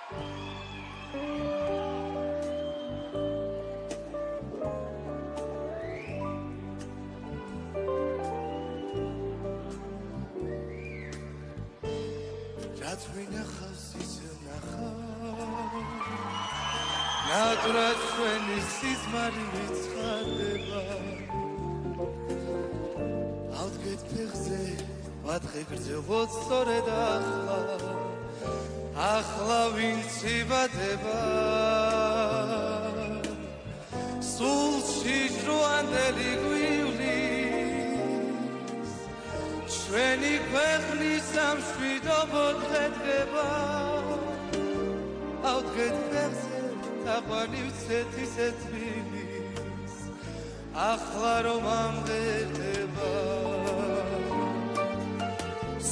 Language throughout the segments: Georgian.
რაც ვინახავს ის ნახავ ნატრად ჩვენი სიზმარი ვიცხადება ავდგეთ ფეხზე ვათხე გრძელვოდ სწორედ ახლა ვინც იბადება სულში ჟრუანდელი გვივლის ჩვენი ქვეყნის სამშვიდობოდ ხედება ავდგეთ ფეხზე თაყვანი ვცეთ ისე თბილის ახლა რომ ამღერდება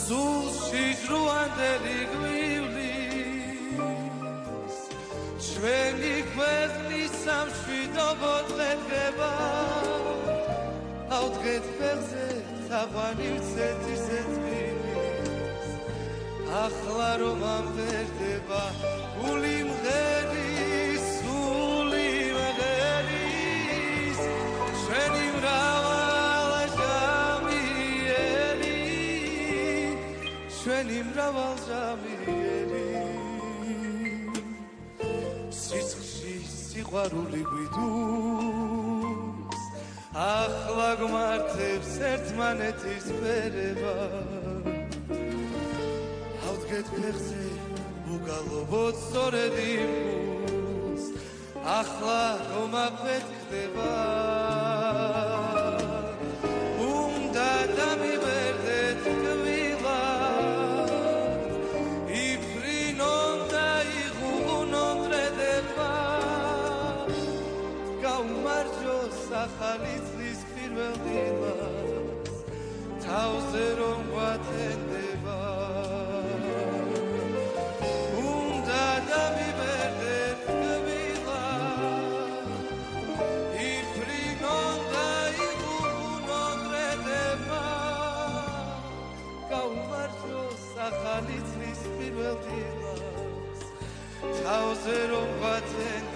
სულში ჟრუანდელი გვივლის ჩვენი ქვეყნის სამშვიდობოდ ხედება ავდგეთ ფეხზე თაყვანი ვცეთ ისე თბილის ახლა რომ ამღერდება გული მღერის ჩვენი მრავალჟამიერი სიცხში სიყვარული გვიდუს ახლა გმართებს ერთმანეთის ფერება ავდგეთ ფეხზე უგალობოთ სწორედ იმპულს ახლა რომ აფეთქდება უნდა დამივერდეთ კვილად იფრინონ და იღუღუნონ ტრედება გაუმარჯოს ახალი წლის პირველ დილას თავზე რომ გვათენდება უნდა დამივერდეთ კვილად იფრინონ და იღუღუნონ ტრედება გაუმარჯოს ახალი წლის პირველ დილას თავზე რომ გვათენდება